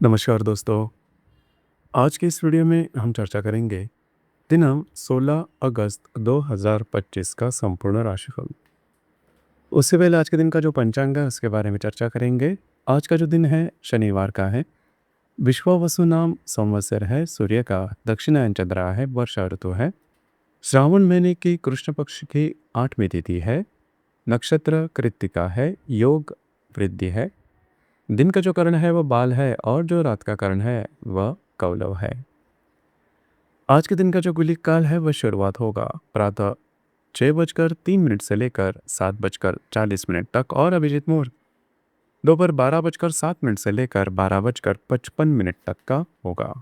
नमस्कार दोस्तों। आज के इस वीडियो में हम चर्चा करेंगे दिनांक 16 अगस्त 2025 का संपूर्ण राशिफल। उससे पहले आज के दिन का जो पंचांग है उसके बारे में चर्चा करेंगे। आज का जो दिन है शनिवार का है। विश्वावसु नाम संवत्सर है। सूर्य का दक्षिणायन चल रहा है। वर्षा ऋतु है। श्रावण महीने की कृष्ण पक्ष की 8वीं तिथि है। नक्षत्र कृत्तिका है। योग वृद्धि है। दिन का जो करण है वह बाल है और जो रात का करण है वह कौलव है। आज के दिन का जो गुलिक काल है वह शुरुआत होगा प्रातः 6:03 से लेकर 7:40 तक और अभिजीत मुहूर्त दोपहर 12:07 से लेकर 12:55 तक का होगा।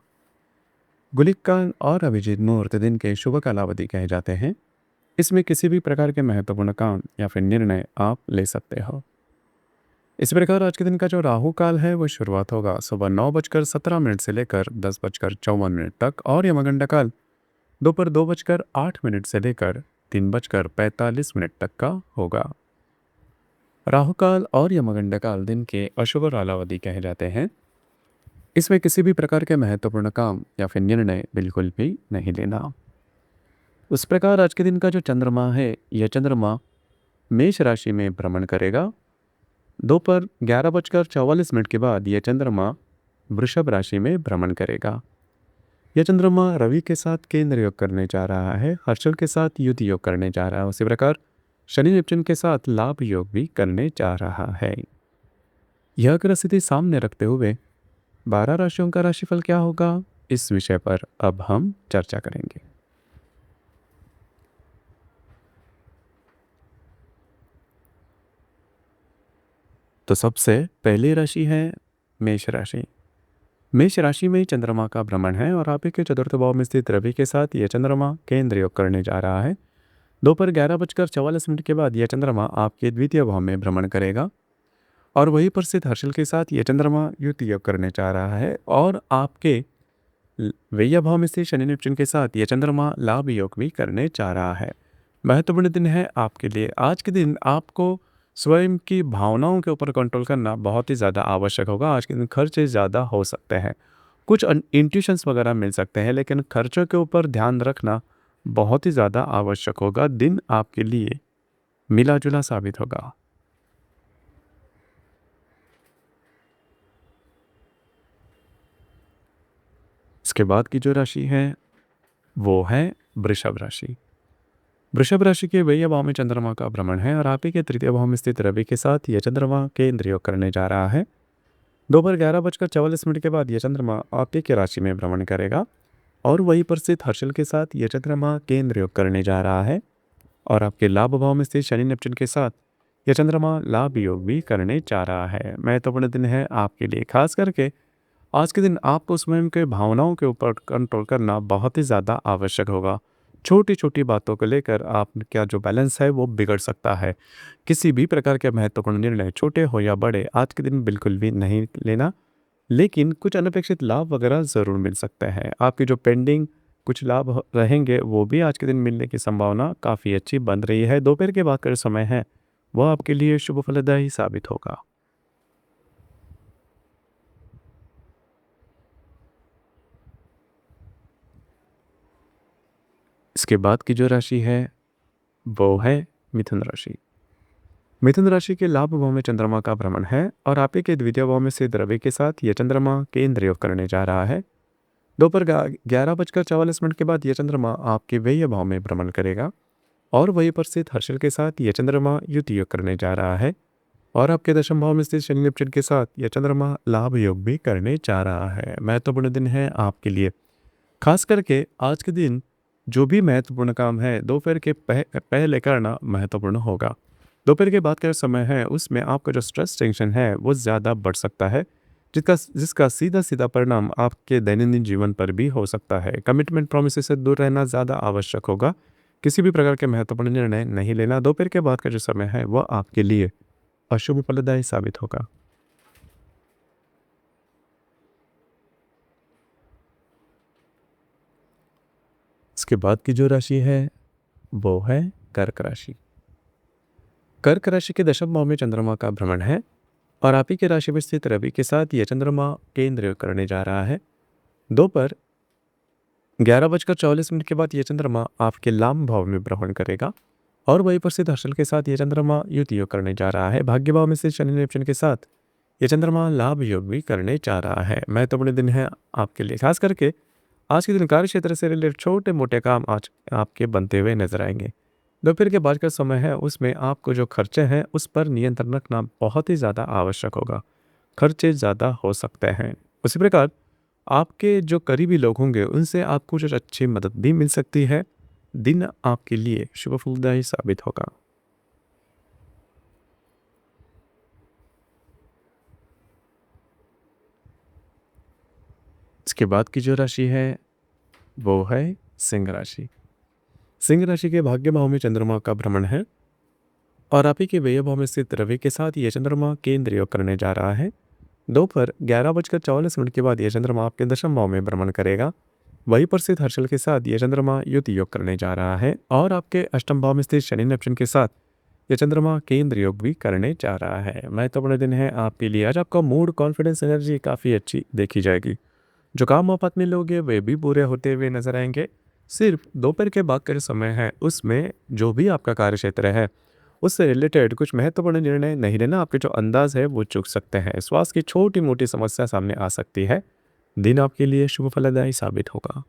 गुलिक काल और अभिजीत मुहूर्त दिन के शुभ कालावधि कहे जाते हैं। इसमें किसी भी प्रकार के महत्वपूर्ण काम या फिर निर्णय आप ले सकते हो। इस प्रकार आज के दिन का जो राहु काल है वह शुरुआत होगा सुबह 9:17 से लेकर 10:54 तक और यमगंडा काल दोपहर 2:08 से लेकर 3:45 तक का होगा। राहु काल और यमगंडा काल दिन के अशुभ कालावधि कहे जाते हैं। इसमें किसी भी प्रकार के महत्वपूर्ण काम या फिर निर्णय बिल्कुल भी नहीं लेना। उस प्रकार आज के दिन का जो चंद्रमा है यह चंद्रमा मेष राशि में भ्रमण करेगा। दोपहर 11:44 के बाद यह चंद्रमा वृषभ राशि में भ्रमण करेगा। यह चंद्रमा रवि के साथ केंद्र योग करने जा रहा है। हर्षल के साथ युति योग करने जा रहा है। उसी प्रकार शनि नेपच्यून के साथ लाभ योग भी करने जा रहा है। यह ग्रह स्थिति सामने रखते हुए 12 राशियों का राशिफल क्या होगा, इस विषय पर अब हम चर्चा करेंगे। तो सबसे पहली राशि है मेष राशि। मेष राशि में चंद्रमा का भ्रमण है और आप के चतुर्थ भाव में स्थित रवि के साथ यह चंद्रमा केंद्र योग करने जा रहा है। दोपहर 11:44 के बाद यह चंद्रमा आपके द्वितीय भाव में भ्रमण करेगा और वहीं पर स्थित हर्षल के साथ यह चंद्रमा युति योग करने जा रहा है और आपके व्यय भाव में स्थित शनि नेपच्यून के साथ यह चंद्रमा लाभ योग भी करने जा रहा है। महत्वपूर्ण दिन है आपके लिए। आज के दिन आपको स्वयं की भावनाओं के ऊपर कंट्रोल करना बहुत ही ज़्यादा आवश्यक होगा। आज के दिन खर्चे ज़्यादा हो सकते हैं। कुछ इंट्यूशंस वगैरह मिल सकते हैं, लेकिन खर्चों के ऊपर ध्यान रखना बहुत ही ज़्यादा आवश्यक होगा। दिन आपके लिए मिला जुला साबित होगा। इसके बाद की जो राशि है वो है वृषभ राशि। वृषभ राशि के व्यय भाव में चंद्रमा का भ्रमण है और आप ही के तृतीय भाव में स्थित रवि के साथ यह चंद्रमा केंद्र योग करने जा रहा है। दोपहर 11:44 के बाद यह चंद्रमा आप ही के राशि में भ्रमण करेगा और वहीं पर स्थित हर्षल के साथ यह चंद्रमा केंद्र योग करने जा रहा है और आपके लाभ भाव में स्थित शनि नेपच्यून के साथ यह चंद्रमा लाभ योग भी करने जा रहा है। महत्वपूर्ण दिन है आपके लिए। खास करके आज के दिन आपको स्वयं के भावनाओं के ऊपर कंट्रोल करना बहुत ही ज़्यादा आवश्यक होगा। छोटी छोटी बातों को लेकर आपका जो बैलेंस है वो बिगड़ सकता है। किसी भी प्रकार के महत्वपूर्ण निर्णय छोटे हो या बड़े आज के दिन बिल्कुल भी नहीं लेना, लेकिन कुछ अनपेक्षित लाभ वगैरह ज़रूर मिल सकते हैं। आपकी जो पेंडिंग कुछ लाभ रहेंगे वो भी आज के दिन मिलने की संभावना काफ़ी अच्छी बन रही है। दोपहर के बाद का जो समय है वह आपके लिए शुभ फलदायी साबित होगा। इसके बाद की जो राशि है वो है मिथुन राशि। मिथुन राशि के लाभ भाव में चंद्रमा का भ्रमण है और आप ही के द्वितीय भाव में स्थित रवि के साथ यह चंद्रमा केंद्र योग करने जा रहा है। दोपहर 11:44 के बाद यह चंद्रमा आपके व्यय भाव में भ्रमण करेगा और वहीं पर स्थित हर्षल के साथ यह चंद्रमा युति योग करने जा रहा है और आपके दशम भाव में स्थित शनि नेपच्यून के साथ यह चंद्रमा लाभ योग भी करने जा रहा है। महत्वपूर्ण दिन है आपके लिए। खास करके आज के दिन जो भी महत्वपूर्ण काम है दोपहर के पहले करना महत्वपूर्ण होगा। दोपहर के बाद का समय है उसमें आपका जो स्ट्रेस टेंशन है वो ज़्यादा बढ़ सकता है, जिसका सीधा सीधा परिणाम आपके दैनंदिन जीवन पर भी हो सकता है। कमिटमेंट प्रोमिस से दूर रहना ज़्यादा आवश्यक होगा। किसी भी प्रकार के महत्वपूर्ण निर्णय नहीं लेना। दोपहर के बाद का जो समय है वह आपके लिए अशुभ फलदायी साबित होगा। इसके बाद की जो राशि है वो है कर्क राशि। कर्क राशि के दशम भाव में चंद्रमा का भ्रमण है और आप ही के राशि में स्थित रवि के साथ ये चंद्रमा केंद्र योग करने जा रहा है। दोपहर 11:44 के बाद ये चंद्रमा आपके लाभ भाव में भ्रमण करेगा और वहीं पर स्थित हर्षल के साथ ये चंद्रमा युति योग करने जा रहा है। भाग्य भाव में स्थित शनि नेपच्यून के साथ ये चंद्रमा लाभ योग भी करने जा रहा है। महत्वपूर्ण दिन है आपके लिए, खास करके आज के दिन कार्य क्षेत्र से रिलेटेड छोटे मोटे काम आज आपके बनते हुए नजर आएंगे। दोपहर के बाद का समय है, उसमें आपको जो खर्चे हैं उस पर नियंत्रण रखना बहुत ही ज़्यादा आवश्यक होगा। खर्चे ज़्यादा हो सकते हैं। उसी प्रकार आपके जो करीबी लोग होंगे उनसे आपको कुछ अच्छी मदद भी मिल सकती है। दिन आपके लिए शुभ फलदायी साबित होगा। इसके बाद की जो राशि है वो है सिंह राशि। सिंह राशि के भाग्य भाव में चंद्रमा का भ्रमण है और आप ही के व्यय भाव में स्थित रवि के साथ ये चंद्रमा केंद्र योग करने जा रहा है। दोपहर 11:44 के बाद यह चंद्रमा आपके दशम भाव में भ्रमण करेगा। वहीं पर स्थित हर्षल के साथ यह चंद्रमा युति योग करने जा रहा है और आपके अष्टम भाव में स्थित शनि नेपच्यून के साथ यह चंद्रमा केंद्र योग भी करने जा रहा है। महत्वपूर्ण दिन है आपके लिए। आज आपका मूड, कॉन्फिडेंस, एनर्जी काफ़ी अच्छी देखी जाएगी। जो काम आप में लोगे वे भी पूरे होते हुए नजर आएंगे। सिर्फ दोपहर के बाद का जो समय है उसमें जो भी आपका कार्य क्षेत्र है उससे रिलेटेड कुछ महत्वपूर्ण निर्णय नहीं लेना। आपके जो अंदाज है वो चूक सकते हैं। स्वास्थ्य की छोटी मोटी समस्या सामने आ सकती है। दिन आपके लिए शुभ फलदायी साबित होगा।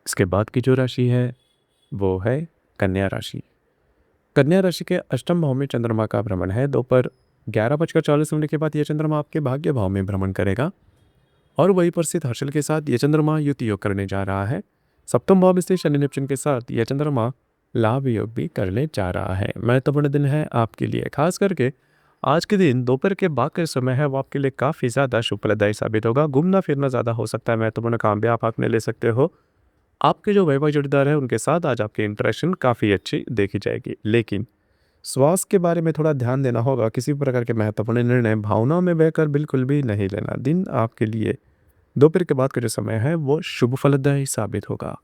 इसके बाद की जो राशि है वो है कन्या राशि। कन्या राशि के अष्टम भाव में चंद्रमा का भ्रमण है। दोपहर 11:40 के बाद यह चंद्रमा आपके भाग्य भाव में भ्रमण करेगा और वहीं पर स्थित हर्षल के साथ यह चंद्रमा युति योग करने जा रहा है। सप्तम भाव में स्थित शनि नेपच्यून के साथ यह चंद्रमा लाभ योग भी करने जा रहा है। महत्वपूर्ण दिन है आपके लिए। खास करके आज के दिन दोपहर के बाद का समय है वो आपके लिए काफ़ी ज़्यादा शुभ फलदायी साबित होगा। घूमना फिरना ज़्यादा हो सकता है। महत्वपूर्ण काम भी आप अपने ले सकते हो। आपके जो वैवाहिक जोड़ीदार है उनके साथ आज आपकी इंटरेक्शन काफ़ी अच्छी देखी जाएगी, लेकिन स्वास्थ्य के बारे में थोड़ा ध्यान देना होगा। किसी भी प्रकार के महत्वपूर्ण निर्णय भावनाओं में बहकर बिल्कुल भी नहीं लेना। दिन आपके लिए दोपहर के बाद का जो समय है वो शुभ फलदायी साबित होगा।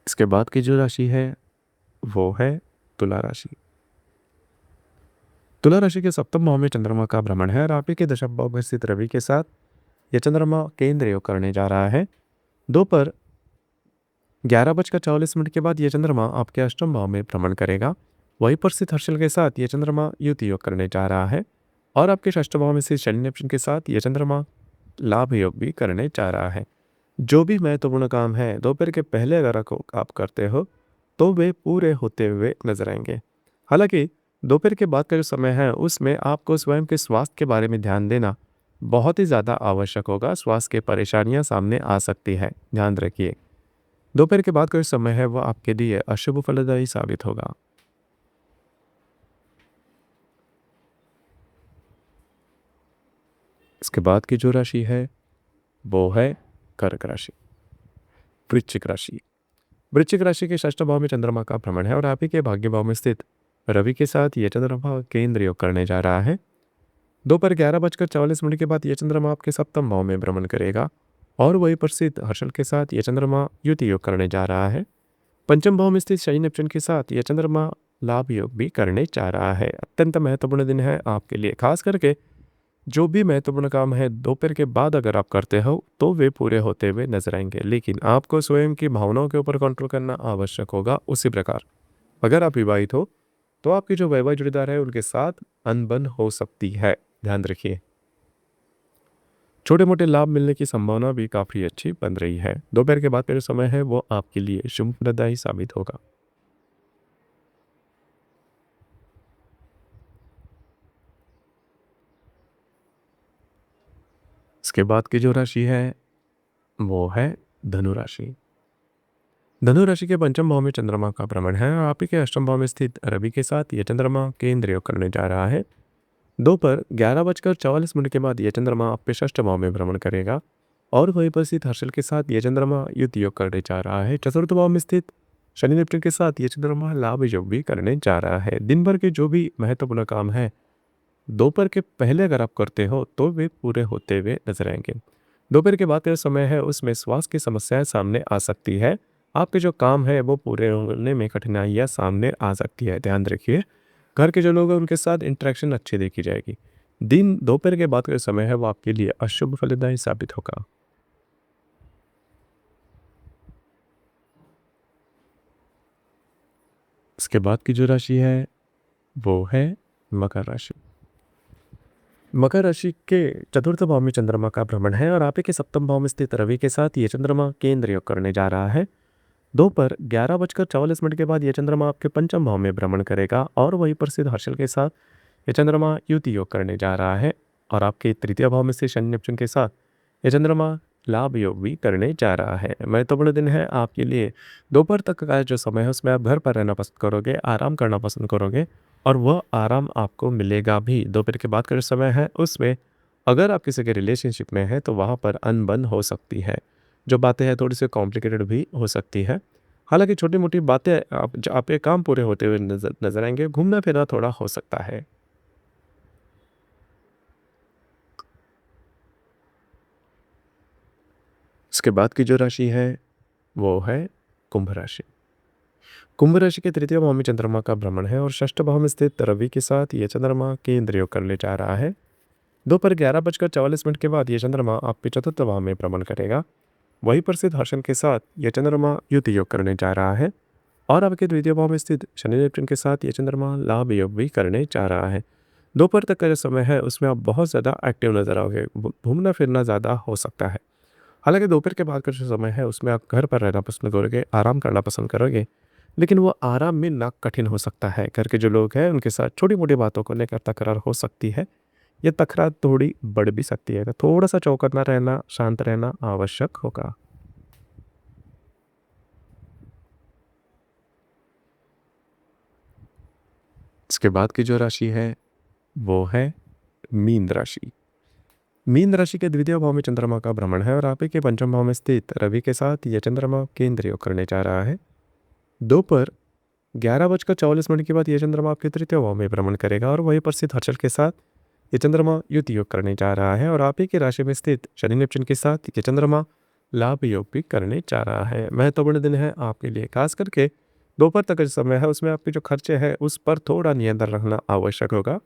इसके बाद की जो राशि है वो है तुला राशि। तुला राशि के सप्तम भाव में चंद्रमा का भ्रमण है और आप ही के दशम भाव में स्थित रवि के साथ यह चंद्रमा केंद्र योग करने जा रहा है। दोपहर 11:44 के बाद यह चंद्रमा आपके अष्टम भाव में भ्रमण करेगा। वहीं पर स्थित हर्षल के साथ यह चंद्रमा युति योग करने जा रहा है और आपके षष्ठ भाव में स्थित शनि नेपच्यून के साथ यह चंद्रमा लाभ योग भी करने जा रहा है। जो भी महत्वपूर्ण काम है दोपहर के पहले अगर आप करते हो तो वे पूरे होते हुए नजर आएंगे। हालांकि दोपहर के बाद का जो समय है उसमें आपको स्वयं के स्वास्थ्य के बारे में ध्यान देना बहुत ही ज़्यादा आवश्यक होगा। स्वास्थ्य की परेशानियां सामने आ सकती है, ध्यान रखिए। दोपहर के बाद का जो समय है वह आपके लिए अशुभ फलदायी साबित होगा। इसके बाद की जो राशि है वो है कर्क राशि। वृश्चिक राशि। वृश्चिक राशि के षष्ठ भाव में चंद्रमा का भ्रमण है और आप ही के भाग्य भाव में स्थित रवि के साथ यह चंद्रमा केंद्र योग करने जा रहा है। दोपहर 11:44 के बाद यह चंद्रमा आपके सप्तम भाव में भ्रमण करेगा और वहीं पर स्थित हर्षल के साथ यह चंद्रमा युति योग करने जा रहा है। पंचम भाव में स्थित शनि नेपच्यून के साथ यह चंद्रमा लाभ योग भी करने जा रहा है। अत्यंत महत्वपूर्ण दिन है आपके लिए। खास करके जो भी महत्वपूर्ण काम है दोपहर के बाद अगर आप करते हो तो वे पूरे होते हुए नजर आएंगे, लेकिन आपको स्वयं की भावनाओं के ऊपर कंट्रोल करना आवश्यक होगा। उसी प्रकार अगर आप विवाहित हो तो आपके जो वैवाहिक जोड़ीदार है उनके साथ अनबन हो सकती है, ध्यान रखिए। छोटे मोटे लाभ मिलने की संभावना भी काफ़ी अच्छी बन रही है। दोपहर के बाद का जो समय है वो आपके लिए शुभप्रदायी साबित होगा। इसके बाद की जो राशि है वो है धनु राशि। धनु राशि के पंचम भाव में चंद्रमा का भ्रमण है और आप ही के अष्टम भाव में स्थित रवि के साथ यह चंद्रमा केंद्र योग करने जा रहा है। दोपहर 11:44 के बाद यह चंद्रमा आपके षष्ठ भाव में भ्रमण करेगा और वहीं पर स्थित हर्षल के साथ यह चंद्रमा युति योग करने जा रहा है। चतुर्थ भाव में स्थित शनि नेपच्यून के साथ यह चंद्रमा लाभ योग भी करने जा रहा है। दिन भर के जो भी महत्वपूर्ण काम है दोपहर के पहले अगर आप करते हो तो वे पूरे होते हुए नजर आएंगे। दोपहर के बाद का जो समय है उसमें स्वास्थ्य की समस्याएं सामने आ सकती है। आपके जो काम है वो पूरे होने में कठिनाइयां सामने आ सकती है, ध्यान रखिए। घर के जो लोग हैं उनके साथ इंटरेक्शन अच्छी देखी जाएगी। दिन दोपहर के बाद का जो समय है वो आपके लिए अशुभ फलदायी साबित होगा। इसके बाद की जो राशि है वो है मकर राशि। मकर राशि के चतुर्थ भाव में चंद्रमा का भ्रमण है और आप ही के सप्तम भाव में स्थित रवि के साथ ये चंद्रमा केंद्र योग करने जा रहा है। दोपहर 11:44 के बाद ये चंद्रमा आपके पंचम भाव में भ्रमण करेगा और वहीं पर स्थित हर्षल के साथ ये चंद्रमा युति योग करने जा रहा है। और आपके तृतीय भाव में से शनि नेपच्यून के साथ ये चंद्रमा लाभ योग भी करने जा रहा है। महत्वपूर्ण दिन है आपके लिए। दोपहर तक का जो समय है उसमें आप घर पर रहना पसंद करोगे, आराम करना पसंद करोगे और वह आराम आपको मिलेगा भी। दोपहर के बाद का जो समय है उसमें अगर आप किसी के रिलेशनशिप में हैं तो वहाँ पर अनबन हो सकती है। जो बातें हैं थोड़ी सी कॉम्प्लिकेटेड भी हो सकती है। हालांकि छोटी मोटी बातें आपके काम पूरे होते हुए नजर आएंगे। घूमना फिरना थोड़ा हो सकता है। इसके बाद की जो राशि है वो है कुंभ राशि। कुंभ राशि के तृतीय भाव में चंद्रमा का भ्रमण है और षष्ठ भाव में स्थित रवि के साथ ये चंद्रमा केंद्र योग करने जा रहा है। दोपहर 11:44 के बाद ये चंद्रमा आपके चतुर्थ भाव में भ्रमण करेगा। वहीं पर स्थित हर्षण के साथ ये चंद्रमा युति योग करने जा रहा है और आपके द्वितीय भाव में स्थित शनि नेपच्यून के साथ ये चंद्रमा लाभ योग भी करने जा रहा है। दोपहर तक का जो समय है उसमें आप बहुत ज़्यादा एक्टिव नजर आओगे। घूमना फिरना ज़्यादा हो सकता है। हालांकि दोपहर के बाद का जो समय है उसमें आप घर पर रहना पसंद करोगे, आराम करना पसंद करोगे, लेकिन वो आराम में ना कठिन हो सकता है। घर के जो लोग हैं उनके साथ छोटी मोटी बातों को लेकर तकरार हो सकती है। ये तकरार थोड़ी बढ़ भी सकती है, तो थोड़ा सा चौकन्ना रहना, शांत रहना आवश्यक होगा। इसके बाद की जो राशि है वो है मीन राशि। मीन राशि के द्वितीय भाव में चंद्रमा का भ्रमण है और आप ही के पंचम भाव में स्थित रवि के साथ यह चंद्रमा केंद्र योग करने जा रहा है। दोपहर 11:44 के बाद यह चंद्रमा आपके तृतीय भाव में भ्रमण करेगा और वहीं पर स्थित हर्षल के साथ ये चंद्रमा युति योग करने जा रहा है। और आप ही की राशि में स्थित शनि नेपच्यून के साथ ये चंद्रमा लाभ योग भी करने जा रहा है। महत्वपूर्ण दिन है आपके लिए। खास करके दोपहर तक का जो समय है उसमें आपके जो खर्चे हैं उस पर थोड़ा नियंत्रण रखना आवश्यक होगा।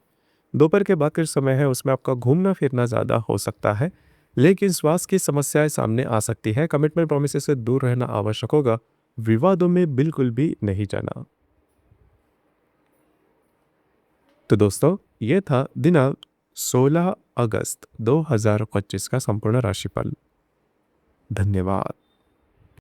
दोपहर के बाद का जो समय है उसमें आपका घूमना फिरना ज़्यादा हो सकता है, लेकिन स्वास्थ्य की समस्याएं सामने आ सकती है। कमिटमेंट प्रोमिस से दूर रहना आवश्यक होगा। विवादों में बिल्कुल भी नहीं जाना। तो दोस्तों ये था दिनांक 16 अगस्त 2025 का संपूर्ण राशिफल। धन्यवाद।